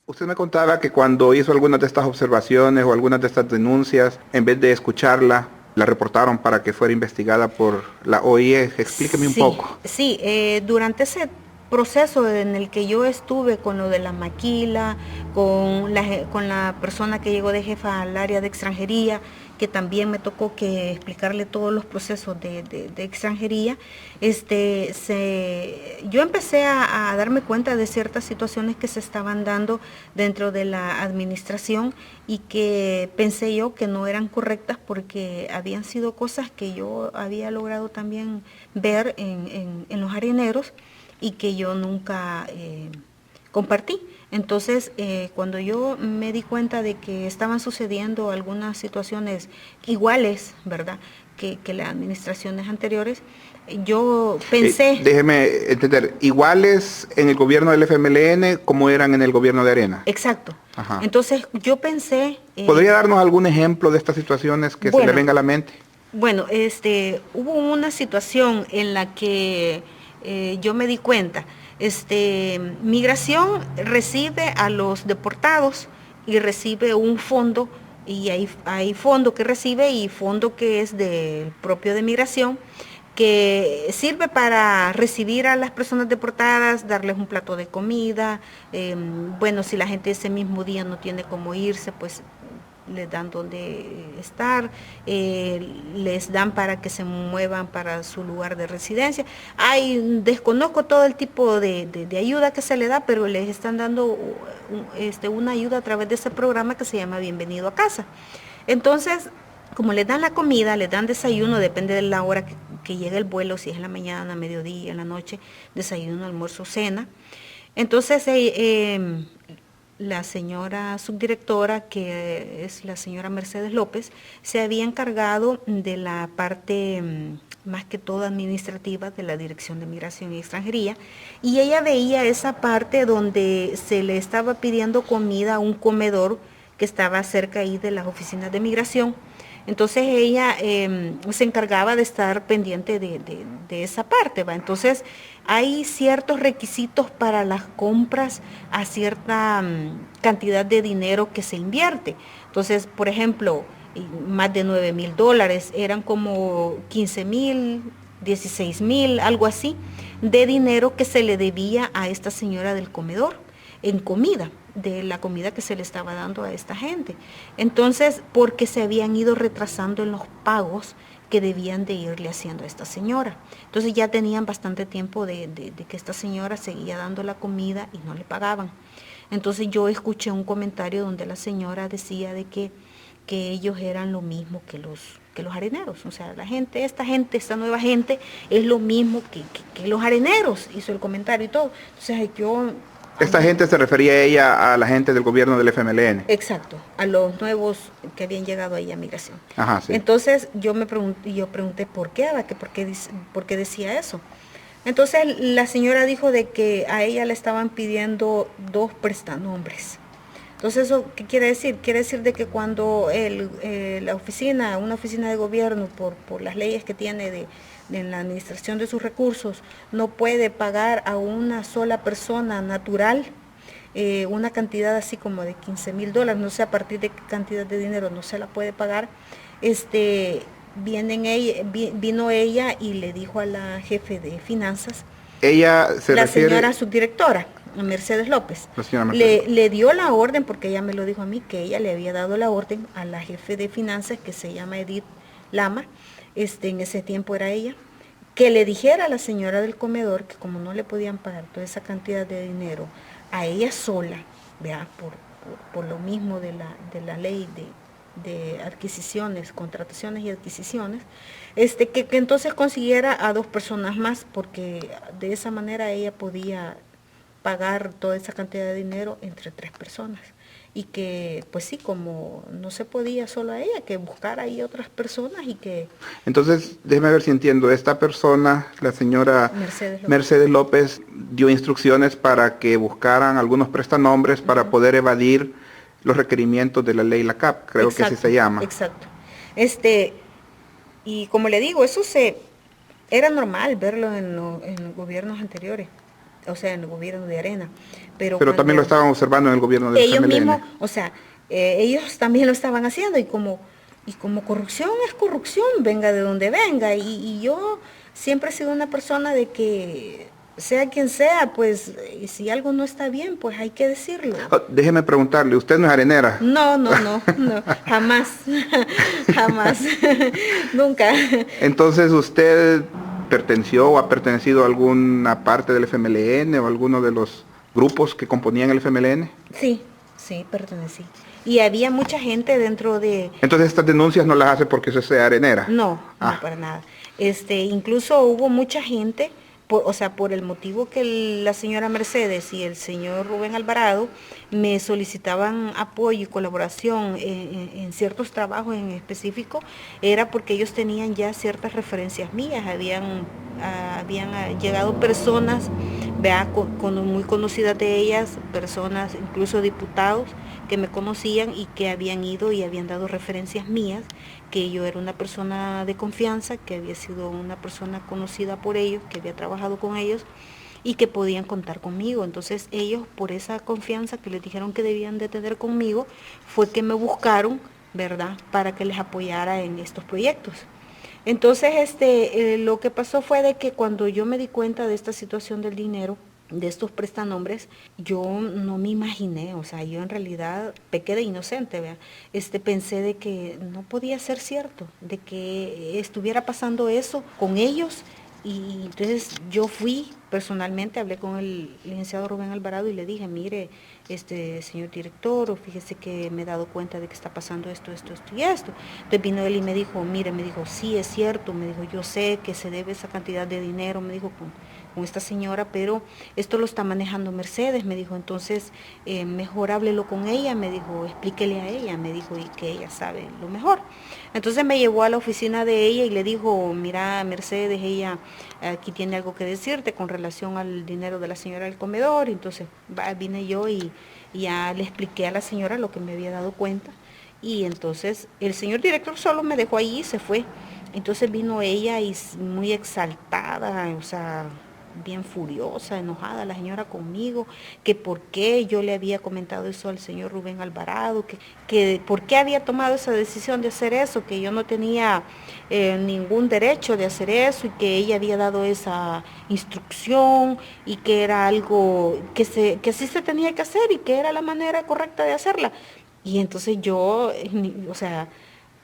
Usted me contaba que cuando hizo algunas de estas observaciones o algunas de estas denuncias, en vez de escucharla, la reportaron para que fuera investigada por la OIE. Explíqueme un Sí, poco. sí, durante ese proceso en el que yo estuve con lo de la maquila, con la persona que llegó de jefa al área de extranjería, que también me tocó que explicarle todos los procesos de extranjería, yo empecé a darme cuenta de ciertas situaciones que se estaban dando dentro de la administración y que pensé yo que no eran correctas porque habían sido cosas que yo había logrado también ver en los harineros y que yo nunca compartí. Entonces, cuando yo me di cuenta de que estaban sucediendo algunas situaciones iguales, ¿verdad?, que las administraciones anteriores, yo pensé, Déjeme entender, iguales en el gobierno del FMLN como eran en el gobierno de Arena. exacto, Ajá. entonces yo pensé, ¿Podría darnos algún ejemplo de estas situaciones que se le bueno, venga a la mente? bueno, hubo una situación en la que yo me di cuenta, Migración recibe a los deportados y recibe un fondo y hay fondo que recibe y fondo que es del propio de Migración que sirve para recibir a las personas deportadas, darles un plato de comida, bueno, si la gente ese mismo día no tiene cómo irse, pues les dan donde estar, les dan para que se muevan para su lugar de residencia. Desconozco todo el tipo de ayuda que se le da, pero les están dando una ayuda a través de ese programa que se llama Bienvenido a Casa. Entonces, como les dan la comida, les dan desayuno, depende de la hora que llegue el vuelo, si es en la mañana, mediodía, en la noche, desayuno, almuerzo, cena. Entonces, la señora subdirectora, que es la señora Mercedes López, se había encargado de la parte más que todo administrativa de la Dirección de Migración y Extranjería, y ella veía esa parte donde se le estaba pidiendo comida a un comedor que estaba cerca ahí de las oficinas de migración. Entonces ella se encargaba de estar pendiente de esa parte, ¿va? Entonces hay ciertos requisitos para las compras a cierta cantidad de dinero que se invierte. Entonces, por ejemplo, más de $9,000, eran como 15,000, 16,000, algo así, de dinero que se le debía a esta señora del comedor en comida, de la comida que se le estaba dando a esta gente. Entonces, porque se habían ido retrasando en los pagos que debían de irle haciendo a esta señora. Entonces ya tenían bastante tiempo de que esta señora seguía dando la comida y no le pagaban. Entonces yo escuché un comentario donde la señora decía de que ellos eran lo mismo que los areneros. O sea, esta nueva gente es lo mismo que los areneros, hizo el comentario y todo. Entonces yo a Esta mí, gente se refería a ella a la gente del gobierno del FMLN. exacto, a los nuevos que habían llegado ahí a migración. Ajá, sí. Entonces yo pregunté por qué, por qué decía eso. Entonces la señora dijo de que a ella le estaban pidiendo 2 prestanombres. Entonces, ¿eso qué quiere decir? Quiere decir de que cuando una oficina de gobierno, por las leyes que tiene de la administración de sus recursos, no puede pagar a una sola persona natural una cantidad así como de $15,000, no sé a partir de qué cantidad de dinero no se la puede pagar, vino ella y le dijo a la jefe de finanzas, Ella se la señora refiere, subdirectora, Mercedes López, la señora Mercedes. le dio la orden, porque ella me lo dijo a mí, que ella le había dado la orden a la jefe de finanzas, que se llama Edith Lama, en ese tiempo era ella, que le dijera a la señora del comedor que como no le podían pagar toda esa cantidad de dinero a ella sola, ¿vea? Por lo mismo de la ley de adquisiciones, contrataciones y adquisiciones, que entonces consiguiera a 2 personas más, porque de esa manera ella podía pagar toda esa cantidad de dinero entre 3 personas. Y que, pues sí, como no se podía solo a ella, que buscara ahí otras personas y que Entonces, déjeme ver si entiendo. Esta persona, la señora Mercedes López. Mercedes López, dio instrucciones para que buscaran algunos prestanombres para poder evadir los requerimientos de la ley LACAP, creo que así Exacto, se llama. exacto. Y como le digo, era normal verlo en los gobiernos anteriores. o sea, en el gobierno de Arena. Pero también lo estaban observando en el gobierno del ellos FMLN. mismos, o sea, ellos también lo estaban haciendo, y como corrupción es corrupción, venga de donde venga, y yo siempre he sido una persona de que sea quien sea, pues si algo no está bien, pues hay que decirlo. Déjeme preguntarle, ¿usted no es arenera? No, jamás, jamás, nunca. Entonces, ¿usted perteneció o ha pertenecido a alguna parte del FMLN o alguno de los grupos que componían el FMLN? Sí, pertenecí. Y había mucha gente dentro de... Entonces, estas denuncias no las hace porque usted sea arenera. No, no para nada. Incluso hubo mucha gente, por el motivo que la señora Mercedes y el señor Rubén Alvarado me solicitaban apoyo y colaboración en ciertos trabajos en específico, era porque ellos tenían ya ciertas referencias mías, habían llegado personas, muy conocidas de ellas, personas, incluso diputados, que me conocían y que habían ido y habían dado referencias mías, que yo era una persona de confianza, que había sido una persona conocida por ellos, que había trabajado con ellos y que podían contar conmigo. Entonces ellos, por esa confianza que les dijeron que debían de tener conmigo, fue que me buscaron, ¿verdad?, para que les apoyara en estos proyectos. Entonces lo que pasó fue de que cuando yo me di cuenta de esta situación del dinero, de estos prestanombres, yo no me imaginé, o sea, yo en realidad pequé de inocente, ¿vea? Pensé de que no podía ser cierto, de que estuviera pasando eso con ellos, y entonces yo fui personalmente, hablé con el licenciado Rubén Alvarado y le dije, mire, señor director, fíjese que me he dado cuenta de que está pasando esto y esto. Entonces vino él y me dijo, mire, me dijo, sí, es cierto, me dijo, yo sé que se debe esa cantidad de dinero, me dijo, con esta señora, pero esto lo está manejando Mercedes, me dijo, entonces mejor háblelo con ella, me dijo, explíquele a ella, me dijo, y que ella sabe lo mejor. Entonces me llevó a la oficina de ella y le dijo, mira, Mercedes, ella aquí tiene algo que decirte con relación al dinero de la señora del comedor. Entonces vine yo y ya le expliqué a la señora lo que me había dado cuenta, y entonces el señor director solo me dejó ahí y se fue. Entonces vino ella y muy exaltada, o sea, bien furiosa, enojada la señora conmigo, que por qué yo le había comentado eso al señor Rubén Alvarado, que por qué había tomado esa decisión de hacer eso, que yo no tenía ningún derecho de hacer eso, y que ella había dado esa instrucción, y que era algo que sí se tenía que hacer y que era la manera correcta de hacerla. Y entonces yo, o sea,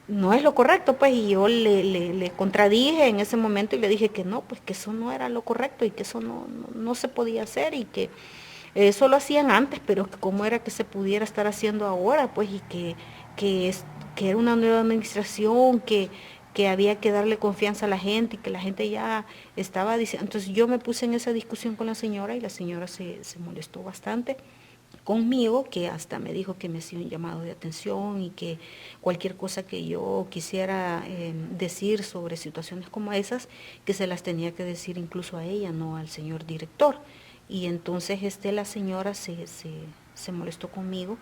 no es lo correcto, pues, y yo le contradije en ese momento y le dije que no, pues que eso no era lo correcto y que eso no se podía hacer, y que eso lo hacían antes, pero que cómo era que se pudiera estar haciendo ahora, pues, y que era una nueva administración, que había que darle confianza a la gente y que la gente ya estaba diciendo. Entonces yo me puse en esa discusión con la señora y la señora se molestó bastante conmigo, que hasta me dijo que me hacía un llamado de atención y que cualquier cosa que yo quisiera decir sobre situaciones como esas, que se las tenía que decir incluso a ella, no al señor director. Y entonces la señora se molestó conmigo.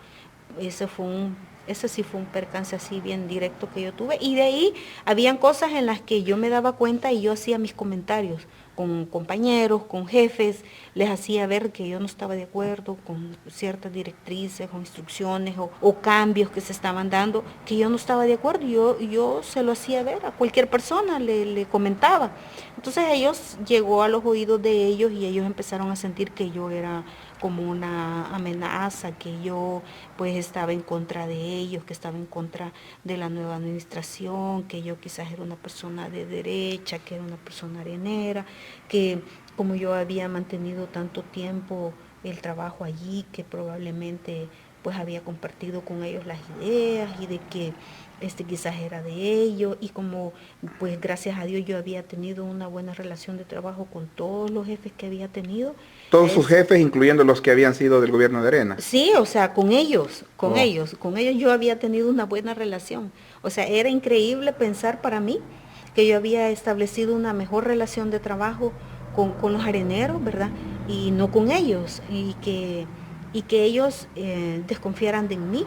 Ese sí fue un percance así bien directo que yo tuve, y de ahí habían cosas en las que yo me daba cuenta y yo hacía mis comentarios con compañeros, con jefes, les hacía ver que yo no estaba de acuerdo con ciertas directrices o instrucciones o cambios que se estaban dando, que yo no estaba de acuerdo. Yo se lo hacía ver a cualquier persona, le comentaba. Entonces llegó a los oídos de ellos y ellos empezaron a sentir que yo era como una amenaza, que yo pues estaba en contra de ellos, que estaba en contra de la nueva administración, que yo quizás era una persona de derecha, que era una persona arenera, que como yo había mantenido tanto tiempo el trabajo allí, que probablemente pues había compartido con ellos las ideas, y de que quizás era de ellos, y como pues gracias a Dios yo había tenido una buena relación de trabajo con todos los jefes que había tenido. Todos sus jefes, incluyendo los que habían sido del gobierno de Arena. Sí, o sea, con ellos yo había tenido una buena relación. O sea, era increíble pensar para mí que yo había establecido una mejor relación de trabajo con los areneros, ¿verdad? Y no con ellos, y que ellos desconfiaran de mí,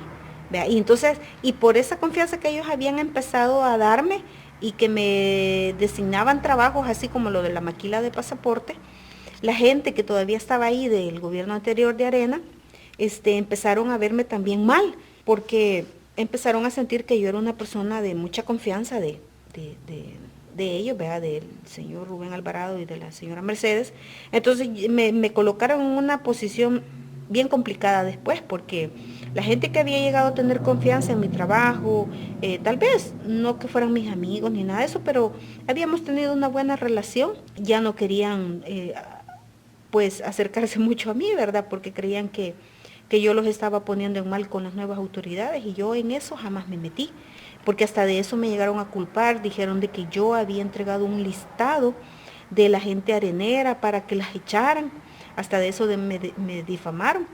¿verdad? Y entonces, y por esa confianza que ellos habían empezado a darme, y que me designaban trabajos así como lo de la maquila de pasaporte, la gente que todavía estaba ahí del gobierno anterior de Arena, empezaron a verme también mal, porque empezaron a sentir que yo era una persona de mucha confianza de ellos, ¿verdad? Del señor Rubén Alvarado y de la señora Mercedes. Entonces me colocaron en una posición bien complicada después, porque la gente que había llegado a tener confianza en mi trabajo, tal vez no que fueran mis amigos ni nada de eso, pero habíamos tenido una buena relación, ya no querían pues acercarse mucho a mí, ¿verdad? Porque creían que yo los estaba poniendo en mal con las nuevas autoridades, y yo en eso jamás me metí, porque hasta de eso me llegaron a culpar, dijeron de que yo había entregado un listado de la gente arenera para que las echaran, hasta de eso me difamaron.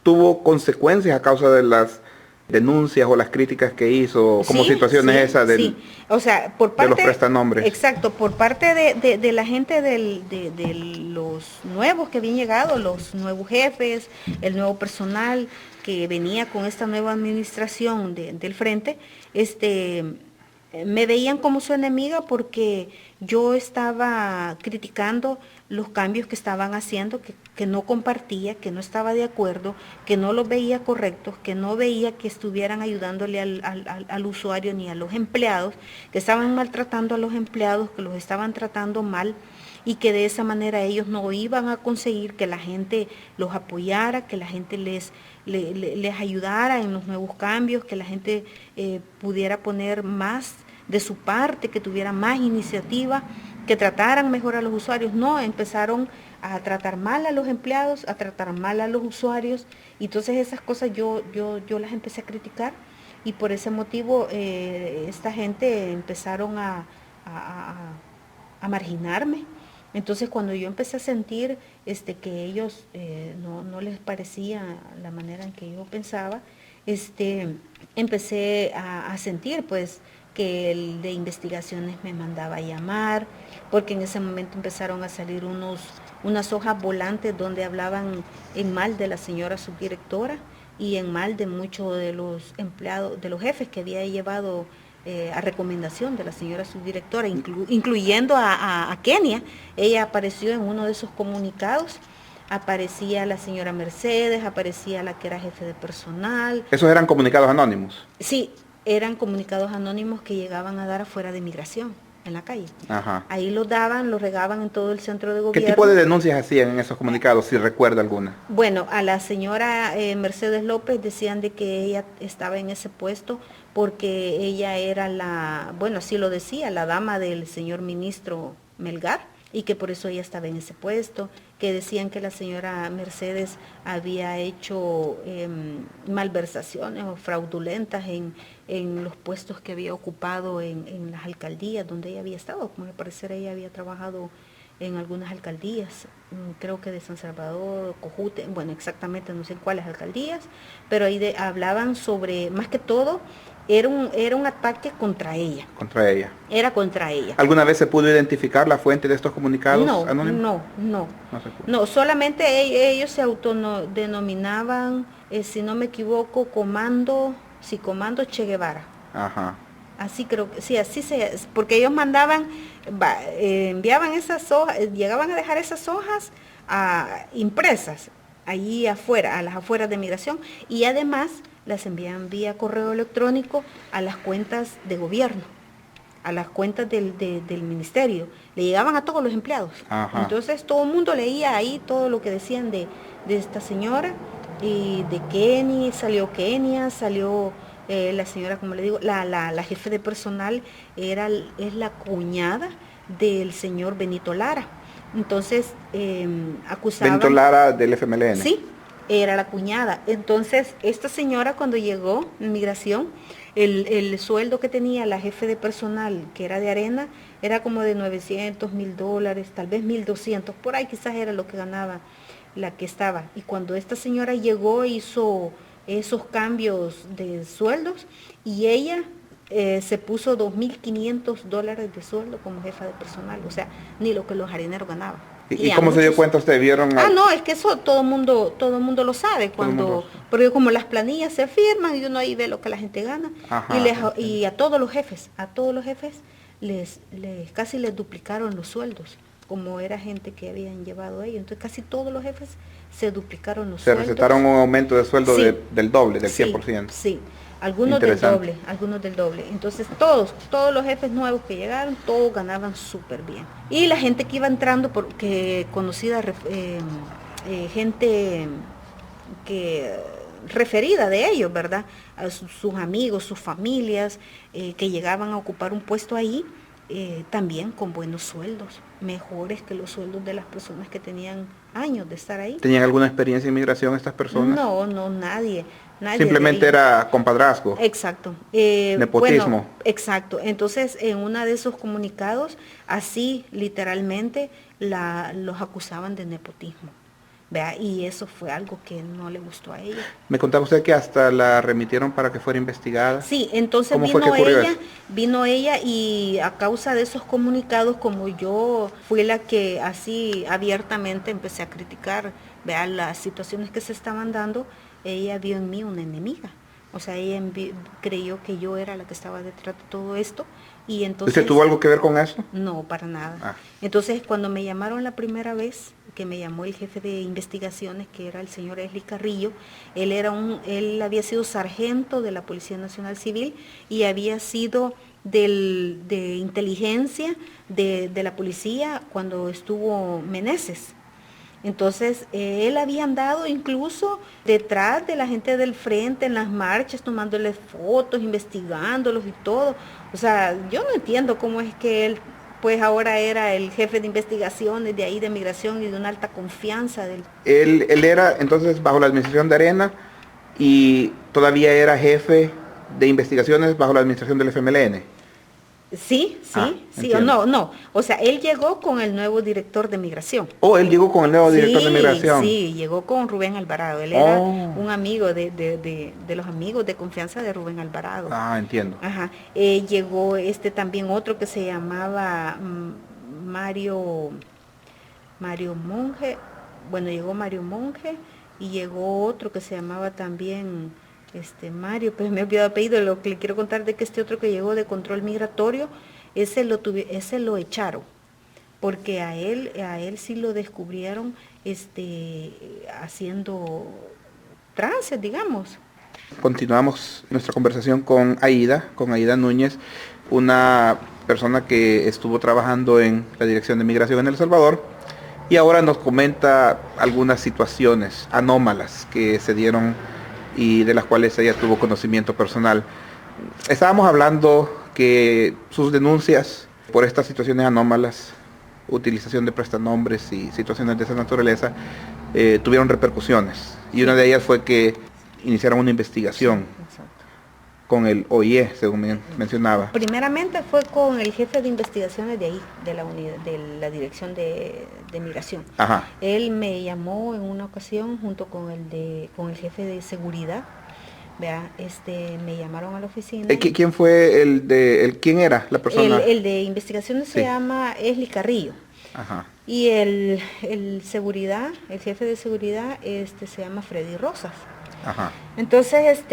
¿Tuvo consecuencias a causa de las denuncias o las críticas que hizo, como Sí, situaciones sí, esas sí. O sea, por parte de los prestanombres? Exacto, por parte de la gente de los nuevos que habían llegado, los nuevos jefes, el nuevo personal que venía con esta nueva administración del frente, me veían como su enemiga porque yo estaba criticando los cambios que estaban haciendo, que no compartía, que no estaba de acuerdo, que no los veía correctos, que no veía que estuvieran ayudándole al usuario ni a los empleados, que estaban maltratando a los empleados, que los estaban tratando mal, y que de esa manera ellos no iban a conseguir que la gente los apoyara, que la gente les ayudara en los nuevos cambios, que la gente pudiera poner más de su parte, que tuviera más iniciativa, que trataran mejor a los usuarios. No, empezaron a tratar mal a los empleados, a tratar mal a los usuarios, y entonces esas cosas yo las empecé a criticar, y por ese motivo esta gente empezaron a marginarme. Entonces cuando yo empecé a sentir que ellos no les parecía la manera en que yo pensaba, empecé a sentir pues que el de investigaciones me mandaba a llamar, porque en ese momento empezaron a salir unas hojas volantes donde hablaban en mal de la señora subdirectora y en mal de muchos de los empleados, de los jefes que había llevado a recomendación de la señora subdirectora, incluyendo a Kenia. Ella apareció en uno de esos comunicados, aparecía la señora Mercedes, aparecía la que era jefe de personal. ¿Esos eran comunicados anónimos? Sí, eran comunicados anónimos que llegaban a dar afuera de migración, en la calle. Ajá. Ahí los daban, los regaban en todo el centro de ¿Qué gobierno. tipo de denuncias hacían en esos comunicados, si recuerda alguna? Bueno, a la señora Mercedes López decían de que ella estaba en ese puesto porque ella era bueno, así lo decía, la dama del señor ministro Melgar, y que por eso ella estaba en ese puesto, que decían que la señora Mercedes había hecho malversaciones o fraudulentas en los puestos que había ocupado en las alcaldías donde ella había estado. Como al parecer ella había trabajado en algunas alcaldías, creo que de San Salvador, Cojute, bueno, exactamente no sé en cuáles alcaldías, pero ahí hablaban sobre, más que todo, era un ataque contra ella. Contra ella. Era contra ella. ¿Alguna vez se pudo identificar la fuente de estos comunicados anónimos? No, solamente ellos se autodenominaban, si no me equivoco, Comando Che Guevara. Ajá. Así creo que, sí, porque ellos mandaban, enviaban esas hojas, llegaban a dejar esas hojas impresas allí afuera, a las afueras de migración, y además las envían vía correo electrónico a las cuentas de gobierno, a las cuentas del ministerio, le llegaban a todos los empleados. Ajá. Entonces todo el mundo leía ahí todo lo que decían de esta señora, y de Kenia, salió la señora, como le digo, la jefe de personal es la cuñada del señor Benito Lara. Entonces acusaban... Benito Lara del FMLN. Sí, era la cuñada. Entonces esta señora, cuando llegó en migración, el sueldo que tenía la jefe de personal, que era de Arena, era como de $900,000, tal vez 1,200, por ahí quizás era lo que ganaba la que estaba. Y cuando esta señora llegó, hizo esos cambios de sueldos, y ella se puso $2,500 de sueldo como jefa de personal, o sea, ni lo que los areneros ganaban. ¿Y cómo se dio cuenta usted? ¿Vieron? No, es que eso todo el mundo lo sabe, porque como las planillas se firman y uno ahí ve lo que la gente gana. Ajá, y a todos los jefes casi les duplicaron los sueldos, como era gente que habían llevado ellos. Entonces casi todos los jefes se duplicaron los Se sueldos. recetaron un aumento de sueldo Sí. del doble, del Sí, 100%. sí, algunos del doble, algunos del doble. Entonces todos los jefes nuevos que llegaron, todos ganaban súper bien. Y la gente que iba entrando, porque conocida, gente que referida de ellos, ¿verdad? A sus amigos, sus familias, que llegaban a ocupar un puesto ahí, también con buenos sueldos, mejores que los sueldos de las personas que tenían años de estar ahí. ¿Tenían alguna experiencia en inmigración estas personas? No, nadie. Simplemente era compadrazgo. Exacto. Nepotismo. Bueno, exacto. Entonces, en uno de esos comunicados, así literalmente los acusaban de nepotismo. ¿Vea? Y eso fue algo que no le gustó a ella. Me contaba usted que hasta la remitieron para que fuera investigada. Sí, entonces ¿Cómo fue que ocurrió eso? vino ella y a causa de esos comunicados, como yo fui la que así abiertamente empecé a criticar, vea, las situaciones que se estaban dando, ella vio en mí una enemiga. O sea, ella creyó que yo era la que estaba detrás de todo esto. Y entonces, ¿Usted tuvo algo que ver con eso? No, para nada. Ah. Entonces, cuando me llamaron la primera vez, que me llamó el jefe de investigaciones, que era el señor Esli Carrillo, él había sido sargento de la Policía Nacional Civil y había sido de inteligencia de la policía cuando estuvo Meneses. Entonces, él había andado incluso detrás de la gente del frente en las marchas, tomándoles fotos, investigándolos y todo. O sea, yo no entiendo cómo es que él, pues ahora era el jefe de investigaciones de ahí de migración y de una alta confianza de él. Él era entonces bajo la administración de Arena y todavía era jefe de investigaciones bajo la administración del FMLN. Sí, entiendo. o no. O sea, él llegó con el nuevo director de migración. Oh, él llegó con el nuevo director de migración. Sí, llegó con Rubén Alvarado. Él era un amigo de los amigos de confianza de Rubén Alvarado. Ah, entiendo. Ajá. Llegó también otro que se llamaba Mario Monge. Bueno, llegó Mario Monge y llegó otro que se llamaba también Mario, pero me he olvidado el apellido. Lo que le quiero contar de que este otro que llegó de control migratorio, ese lo echaron, porque a él sí lo descubrieron haciendo trances, digamos. Continuamos nuestra conversación con Aida Núñez, una persona que estuvo trabajando en la Dirección de Migración en El Salvador y ahora nos comenta algunas situaciones anómalas que se dieron y de las cuales ella tuvo conocimiento personal. Estábamos hablando que sus denuncias por estas situaciones anómalas, utilización de prestanombres y situaciones de esa naturaleza, tuvieron repercusiones. Y una de ellas fue que iniciaron una investigación con el OIE, según mencionaba. Primeramente fue con el jefe de investigaciones de ahí, de la Dirección de Migración. Ajá. Él me llamó en una ocasión junto con el jefe de seguridad. Vea, me llamaron a la oficina. ¿Quién fue quién era la persona? El de investigaciones se llama Esli Carrillo. Ajá. Y el jefe de seguridad, se llama Freddy Rosas. Ajá. Entonces,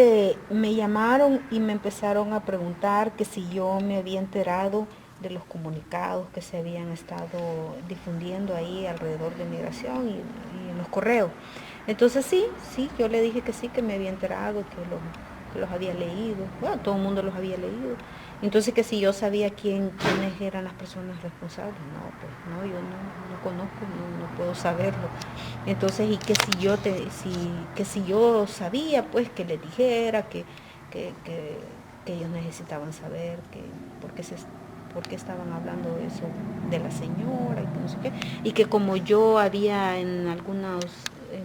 me llamaron y me empezaron a preguntar que si yo me había enterado de los comunicados que se habían estado difundiendo ahí alrededor de migración y en los correos. Entonces sí, yo le dije que sí, que me había enterado, que los había leído. Bueno, todo el mundo los había leído. Entonces que si yo sabía quiénes eran las personas responsables. No, pues no, yo no conozco, no puedo saberlo. Entonces, y que si yo sabía, pues que les dijera que ellos necesitaban saber por qué estaban hablando eso de la señora y que no sé qué. Y que como yo había en algunos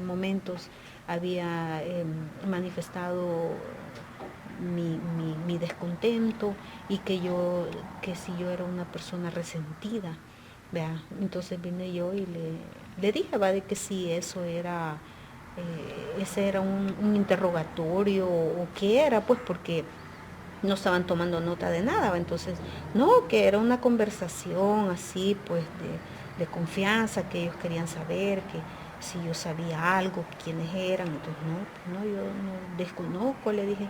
momentos había manifestado mi descontento y que si yo era una persona resentida, vea, entonces vine yo y le dije, va, de que si eso era ese era un interrogatorio o qué era, pues porque no estaban tomando nota de nada, ¿va? Entonces no, que era una conversación así, pues de confianza, que ellos querían saber que si yo sabía algo, quiénes eran. Entonces no, yo no desconozco, le dije.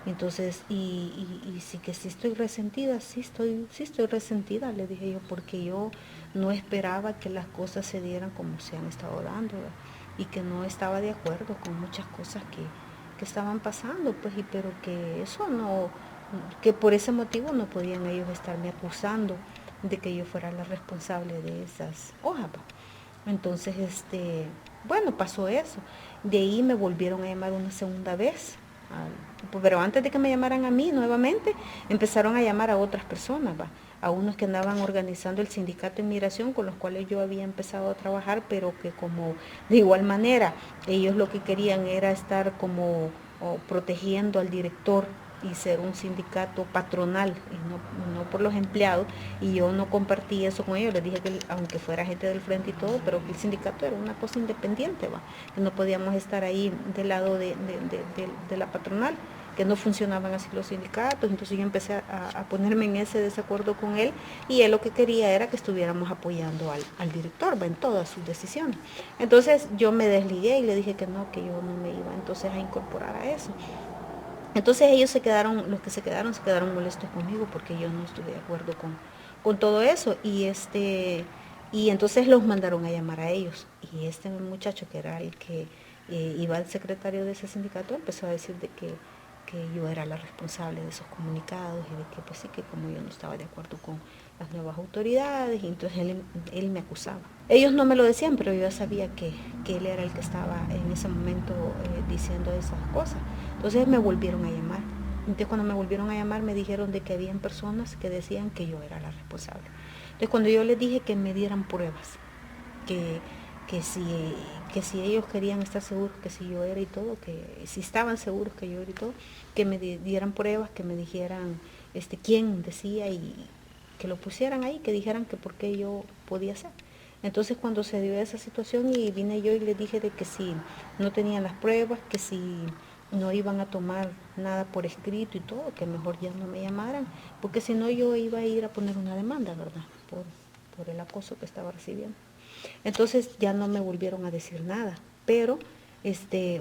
Entonces, y sí que sí estoy resentida, sí estoy resentida, le dije yo, porque yo no esperaba que las cosas se dieran como se han estado dando, ¿verdad? Y que no estaba de acuerdo con muchas cosas que estaban pasando, pues, pero que eso no, que por ese motivo no podían ellos estarme acusando de que yo fuera la responsable de esas hojas, ¿va? Entonces, bueno, pasó eso. De ahí me volvieron a llamar una segunda vez. Pero antes de que me llamaran a mí nuevamente, empezaron a llamar a otras personas, ¿va? A unos que andaban organizando el sindicato de inmigración con los cuales yo había empezado a trabajar, pero que como de igual manera ellos lo que querían era estar como protegiendo al director y ser un sindicato patronal y no por los empleados, y yo no compartí eso con ellos. Les dije que aunque fuera gente del frente y todo, pero que el sindicato era una cosa independiente, ¿va? Que no podíamos estar ahí del lado de la patronal, que no funcionaban así los sindicatos. Entonces yo empecé a ponerme en ese desacuerdo con él, y él lo que quería era que estuviéramos apoyando al director, ¿va? En todas sus decisiones. Entonces yo me desligué y le dije que no, que yo no me iba entonces a incorporar a eso. Entonces ellos los que se quedaron molestos conmigo porque yo no estuve de acuerdo con todo eso, y entonces los mandaron a llamar a ellos, y este muchacho que era el que iba al secretario de ese sindicato empezó a decir de que yo era la responsable de esos comunicados, y de que pues sí, que como yo no estaba de acuerdo con las nuevas autoridades, y entonces él me acusaba. Ellos no me lo decían, pero yo ya sabía que él era el que estaba en ese momento diciendo esas cosas. Entonces me volvieron a llamar. Entonces cuando me volvieron a llamar me dijeron de que habían personas que decían que yo era la responsable. Entonces cuando yo les dije que me dieran pruebas, que, que, si, que si ellos querían estar seguros que si yo era y todo, que si estaban seguros que yo era y todo, que me dieran pruebas, que me dijeran quién decía, y que lo pusieran ahí, que dijeran que por qué yo podía ser. Entonces cuando se dio esa situación y vine yo y les dije de que si no tenían las pruebas, que si no iban a tomar nada por escrito y todo, que mejor ya no me llamaran, porque si no yo iba a ir a poner una demanda, ¿verdad? Por el acoso que estaba recibiendo. Entonces ya no me volvieron a decir nada, pero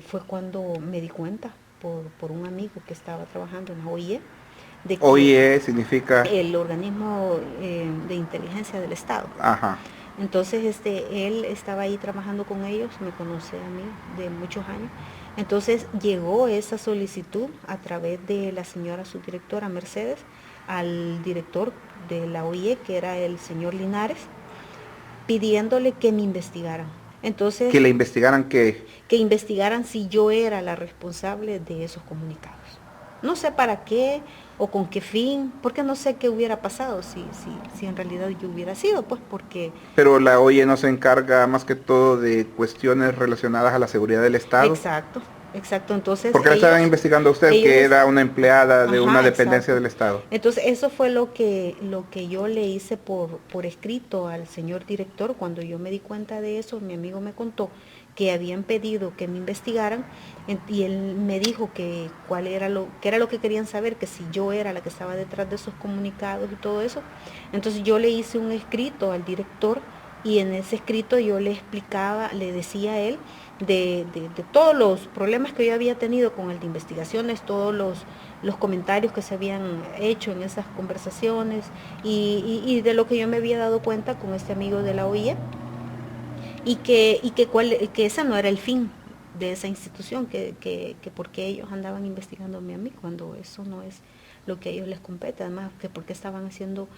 fue cuando me di cuenta por un amigo que estaba trabajando en la OIE, de que OIE significa... el organismo de inteligencia del Estado. Ajá. Entonces él estaba ahí trabajando con ellos, me conoce a mí de muchos años. Entonces llegó esa solicitud a través de la señora subdirectora Mercedes al director de la OIE, que era el señor Linares, pidiéndole que me investigaran. Entonces, que le investigaran que investigaran si yo era la responsable de esos comunicados. No sé para qué o con qué fin, porque no sé qué hubiera pasado si en realidad yo hubiera sido, pues porque... Pero la OIE no se encarga más que todo de cuestiones relacionadas a la seguridad del Estado. Exacto, entonces ¿Por qué le estaban investigando a usted, que era una empleada de una dependencia del Estado? Entonces eso fue lo que yo le hice por escrito al señor director. Cuando yo me di cuenta de eso, mi amigo me contó que habían pedido que me investigaran, y él me dijo que era lo que querían saber, que si yo era la que estaba detrás de esos comunicados y todo eso. Entonces yo le hice un escrito al director, y en ese escrito yo le explicaba, le decía a él de todos los problemas que yo había tenido con el de investigaciones, todos los comentarios que se habían hecho en esas conversaciones, y de lo que yo me había dado cuenta con este amigo de la OIE, y que ese no era el fin de esa institución, que porque ellos andaban investigándome a mí, cuando eso no es lo que a ellos les compete, además que porque estaban haciendo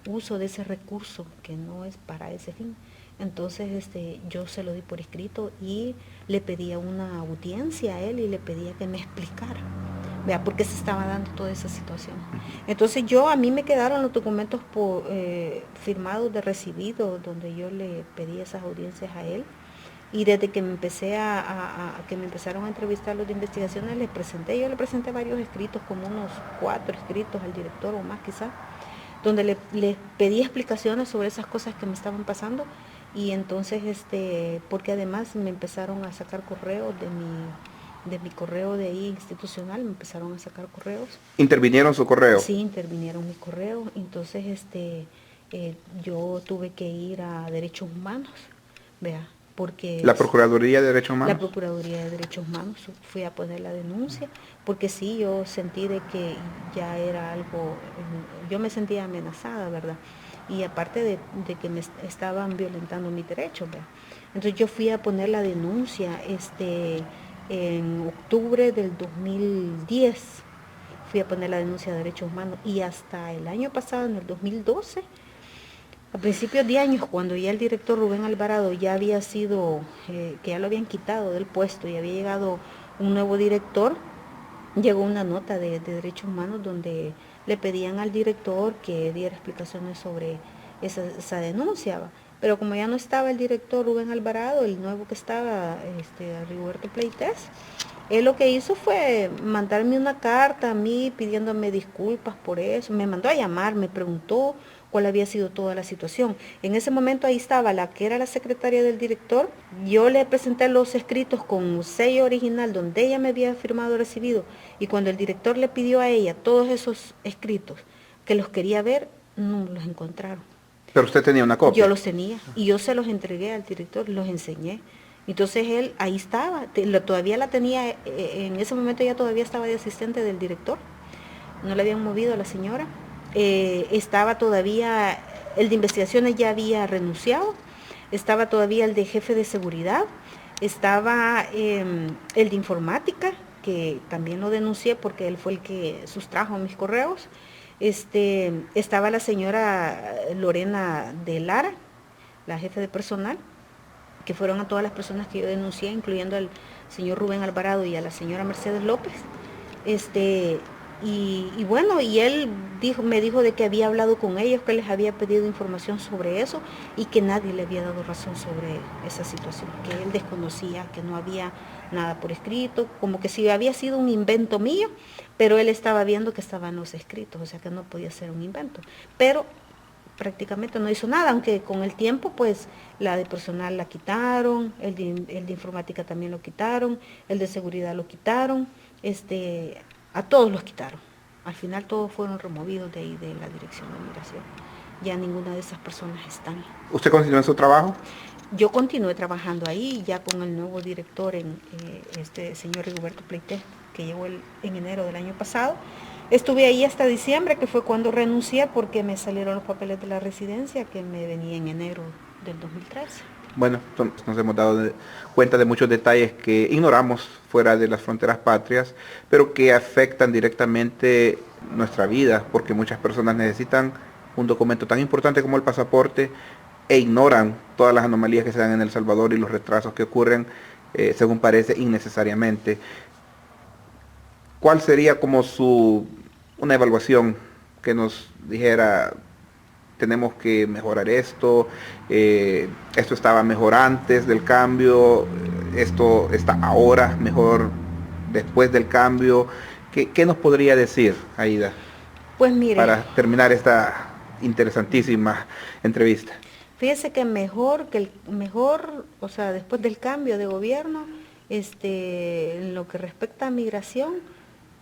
uso de ese recurso que no es para ese fin. Entonces yo se lo di por escrito y le pedía una audiencia a él y le pedía que me explicara, vea, por qué se estaba dando toda esa situación. Entonces a mí me quedaron los documentos firmados de recibido, donde yo le pedí esas audiencias a él. Y desde que me que me empezaron a entrevistar los de investigaciones, yo le presenté varios escritos, como unos 4 escritos al director o más quizás, donde le pedí explicaciones sobre esas cosas que me estaban pasando. Y entonces, porque además me empezaron a sacar correos de mi correo de ahí institucional, me empezaron a sacar correos. ¿Intervinieron su correo? Sí, intervinieron mi correo. Entonces, yo tuve que ir a Derechos Humanos, vea, porque... ¿La Procuraduría de Derechos Humanos? La Procuraduría de Derechos Humanos, fui a poner la denuncia, porque sí, yo sentí de que ya era algo, yo me sentía amenazada, ¿verdad? Y aparte de que me estaban violentando mis derechos, ¿verdad? Entonces yo fui a poner la denuncia en octubre del 2010, fui a poner la denuncia de derechos humanos, y hasta el año pasado, en el 2012, a principios de años, cuando ya el director Rubén Alvarado ya había sido, que ya lo habían quitado del puesto y había llegado un nuevo director, llegó una nota de derechos humanos donde le pedían al director que diera explicaciones sobre esa denuncia. Pero como ya no estaba el director Rubén Alvarado, el nuevo que estaba, Rigoberto Pleites, él lo que hizo fue mandarme una carta a mí pidiéndome disculpas por eso. Me mandó a llamar, me preguntó cuál había sido toda la situación. En ese momento ahí estaba la que era la secretaria del director. Yo le presenté los escritos con un sello original donde ella me había firmado recibido. Y cuando el director le pidió a ella todos esos escritos que los quería ver, no los encontraron. Pero usted tenía una copia. Yo los tenía y yo se los entregué al director, los enseñé. Entonces él ahí estaba, todavía la tenía, en ese momento ella todavía estaba de asistente del director, no le habían movido a la señora. Estaba todavía, el de investigaciones ya había renunciado, estaba todavía el de jefe de seguridad, estaba el de informática, que también lo denuncié porque él fue el que sustrajo mis correos. Estaba la señora Lorena de Lara, la jefe de personal, que fueron a todas las personas que yo denuncié, incluyendo al señor Rubén Alvarado y a la señora Mercedes López. Y bueno, y él me dijo de que había hablado con ellos, que les había pedido información sobre eso y que nadie le había dado razón sobre esa situación, que él desconocía, que no había nada por escrito, como que si había sido un invento mío, pero él estaba viendo que estaban los escritos, o sea que no podía ser un invento. Pero prácticamente no hizo nada, aunque con el tiempo pues la de personal la quitaron, el de informática también lo quitaron, el de seguridad lo quitaron, a todos los quitaron. Al final todos fueron removidos de ahí de la dirección de migración. Ya ninguna de esas personas están. ¿Usted continuó en su trabajo? Yo continué trabajando ahí ya con el nuevo director, este señor Rigoberto Pleites, que llegó en enero del año pasado. Estuve ahí hasta diciembre, que fue cuando renuncié porque me salieron los papeles de la residencia que me venía en enero del 2013. Bueno, nos hemos dado cuenta de muchos detalles que ignoramos fuera de las fronteras patrias, pero que afectan directamente nuestra vida, porque muchas personas necesitan un documento tan importante como el pasaporte e ignoran todas las anomalías que se dan en El Salvador y los retrasos que ocurren, según parece, innecesariamente. ¿Cuál sería como una evaluación que nos dijera, tenemos que mejorar esto, esto estaba mejor antes del cambio, esto está ahora mejor después del cambio? ¿Qué nos podría decir, Aida? Pues mire, para terminar esta interesantísima entrevista. Fíjese que mejor, o sea, después del cambio de gobierno, en lo que respecta a migración,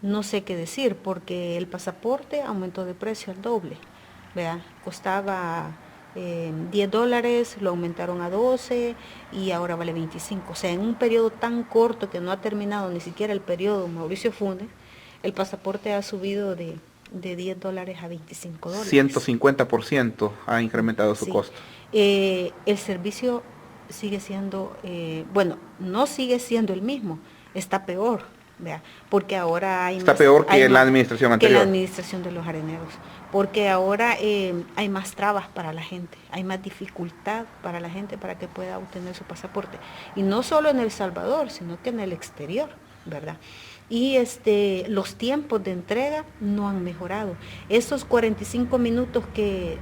no sé qué decir, porque el pasaporte aumentó de precio al doble. Vea, costaba $10, lo aumentaron a 12 y ahora vale 25. O sea, en un periodo tan corto que no ha terminado ni siquiera el periodo Mauricio Funes, el pasaporte ha subido de $10 a $25. 150% ha incrementado su costo. El servicio sigue siendo, no sigue siendo el mismo, está peor, vea, porque ahora hay está más, peor que la administración anterior. Que la administración de los areneros, porque ahora hay más trabas para la gente, hay más dificultad para la gente para que pueda obtener su pasaporte, y no solo en El Salvador, sino que en el exterior, ¿verdad? Y los tiempos de entrega no han mejorado. Esos 45 minutos que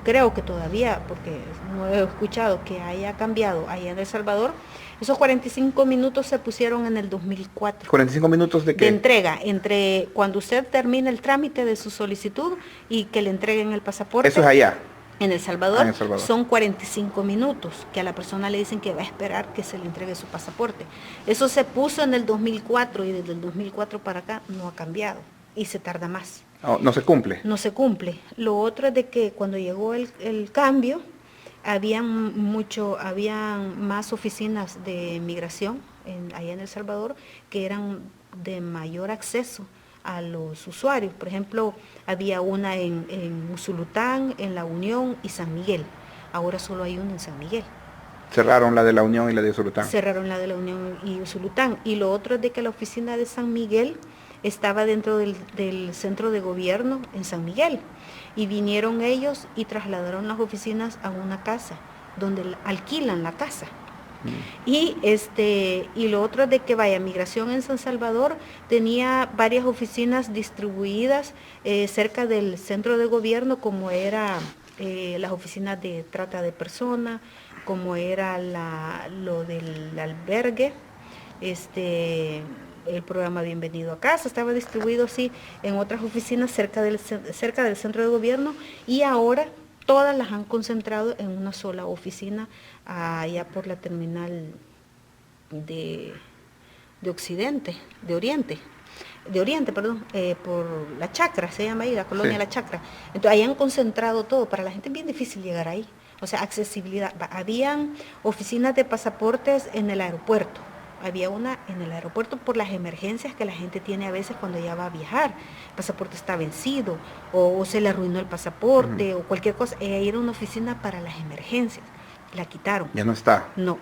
creo que todavía, porque no he escuchado que haya cambiado allá en El Salvador, esos 45 minutos se pusieron en el 2004. ¿45 minutos de qué? De entrega, entre cuando usted termina el trámite de su solicitud y que le entreguen el pasaporte. Eso es allá. En El Salvador, son 45 minutos que a la persona le dicen que va a esperar que se le entregue su pasaporte. Eso se puso en el 2004 y desde el 2004 para acá no ha cambiado y se tarda más. No se cumple. No se cumple. Lo otro es de que cuando llegó el cambio, habían más oficinas de migración allá en El Salvador que eran de mayor acceso a los usuarios. Por ejemplo, había una en Usulután, en La Unión y San Miguel. Ahora solo hay una en San Miguel. Cerraron la de La Unión y la de Usulután. Cerraron la de La Unión y Usulután. Y lo otro es de que la oficina de San Miguel estaba dentro del centro de gobierno en San Miguel. Y vinieron ellos y trasladaron las oficinas a una casa, donde alquilan la casa. Y lo otro es de que Migración en San Salvador tenía varias oficinas distribuidas cerca del centro de gobierno, como era las oficinas de trata de personas, como era lo del albergue, el programa Bienvenido a Casa, estaba distribuido así en otras oficinas cerca del centro de gobierno, y ahora todas las han concentrado en una sola oficina allá por la terminal de Oriente, por La Chacra, se llama ahí, la colonia, sí. La Chacra. Entonces ahí han concentrado todo. Para la gente es bien difícil llegar ahí. O sea, accesibilidad. Habían oficinas de pasaportes en el aeropuerto. Había una en el aeropuerto por las emergencias que la gente tiene a veces cuando ya va a viajar. El pasaporte está vencido o se le arruinó el pasaporte o cualquier cosa. Ahí era una oficina para las emergencias. La quitaron. ¿Ya no está? No.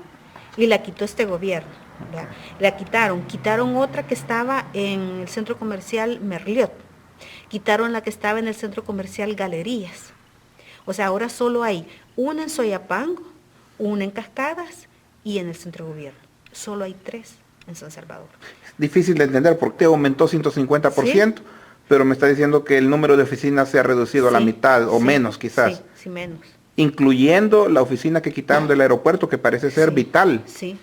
Y la quitó este gobierno. Okay. La quitaron otra que estaba en el centro comercial Merliot. Quitaron la que estaba en el centro comercial Galerías. O sea, ahora solo hay una en Soyapango, una en Cascadas y en el centro de gobierno. Solo hay 3 en San Salvador. Difícil de entender porque aumentó 150%, ¿sí? Pero me está diciendo que el número de oficinas se ha reducido a la mitad o menos quizás. Sí, menos. Incluyendo la oficina que quitaron del aeropuerto, que parece ser vital. Sí,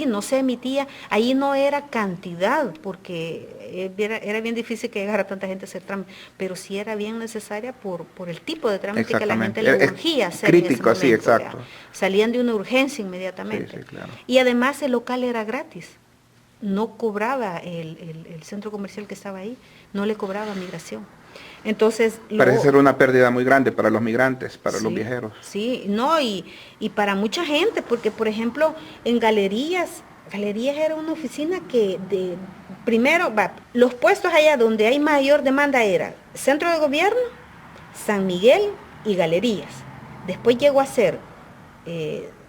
no se emitía, ahí no era cantidad, porque era bien difícil que llegara tanta gente a hacer trámite, pero sí era bien necesaria por el tipo de trámite que a la gente le urgía hacer. Crítico, en ese momento, sí, exacto. Salían de una urgencia inmediatamente. Sí, claro. Y además el local era gratis, no cobraba el centro comercial que estaba ahí, no le cobraba migración. Entonces parece ser una pérdida muy grande para los migrantes, para los viajeros. Sí, no, y para mucha gente, porque por ejemplo en Galerías era una oficina que primero los puestos allá donde hay mayor demanda era Centro de Gobierno, San Miguel y Galerías. Después llegó a ser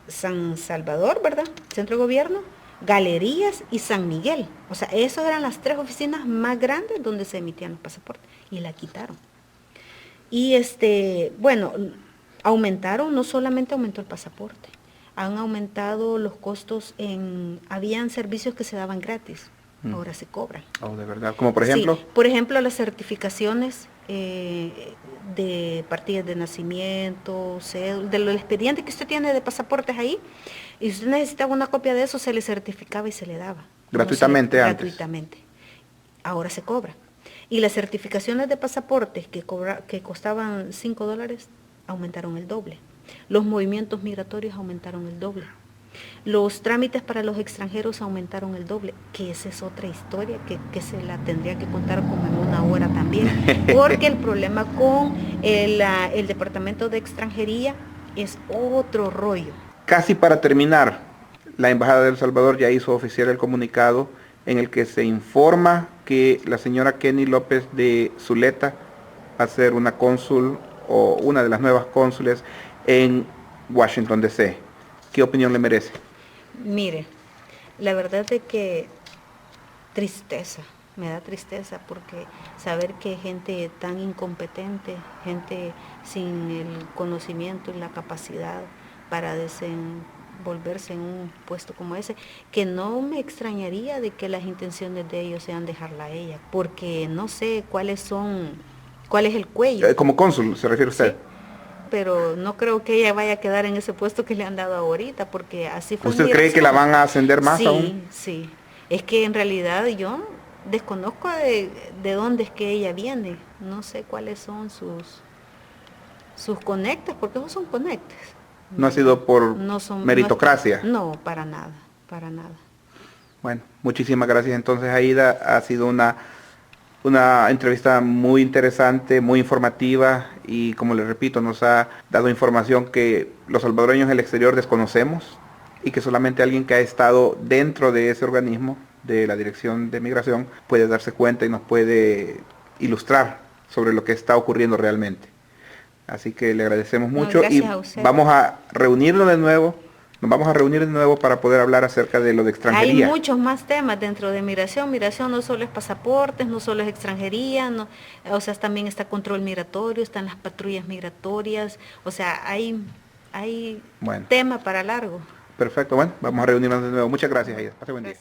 San Salvador, ¿verdad? Centro de Gobierno, Galerías y San Miguel. O sea, esas eran las 3 oficinas más grandes donde se emitían los pasaportes. Y la quitaron. Y aumentaron, no solamente aumentó el pasaporte, han aumentado los costos habían servicios que se daban gratis, ahora se cobran. Oh, ¿de verdad? ¿Como por ejemplo? Sí, por ejemplo las certificaciones de partidas de nacimiento, del expediente que usted tiene de pasaportes ahí, y si usted necesitaba una copia de eso, se le certificaba y se le daba. Gratuitamente antes. Gratuitamente. Ahora se cobra. Y las certificaciones de pasaportes que costaban $5 aumentaron el doble. Los movimientos migratorios aumentaron el doble. Los trámites para los extranjeros aumentaron el doble, que esa es otra historia que se la tendría que contar como en una hora también, porque el problema con el Departamento de Extranjería es otro rollo. Casi para terminar, la Embajada de El Salvador ya hizo oficial el comunicado en el que se informa que la señora Kenny López de Zuleta va a ser una cónsul o una de las nuevas cónsules en Washington, D.C. ¿Qué opinión le merece? Mire, la verdad es que me da tristeza porque saber que gente tan incompetente, gente sin el conocimiento y la capacidad para desenvolverse en un puesto como ese, que no me extrañaría de que las intenciones de ellos sean dejarla a ella, porque no sé cuál es el cuello. Como cónsul, ¿se refiere usted? Sí, pero no creo que ella vaya a quedar en ese puesto que le han dado ahorita, porque así fue. ¿Usted cree que la van a ascender más aún? Sí, es que en realidad yo desconozco de dónde es que ella viene, no sé cuáles son sus conectes, porque esos son conectes. No ha sido por meritocracia. No, para nada. Bueno, muchísimas gracias entonces, Aida. Ha sido una Una entrevista muy interesante, muy informativa y, como les repito, nos ha dado información que los salvadoreños del exterior desconocemos y que solamente alguien que ha estado dentro de ese organismo, de la Dirección de Migración, puede darse cuenta y nos puede ilustrar sobre lo que está ocurriendo realmente. Así que le agradecemos mucho y vamos a reunirnos de nuevo. Nos vamos a reunir de nuevo para poder hablar acerca de lo de extranjería. Hay muchos más temas dentro de migración. Migración no solo es pasaportes, no solo es extranjería, no, o sea, también está control migratorio, están las patrullas migratorias, o sea, hay tema para largo. Perfecto, bueno, vamos a reunirnos de nuevo. Muchas gracias, Aida. Pase buen día.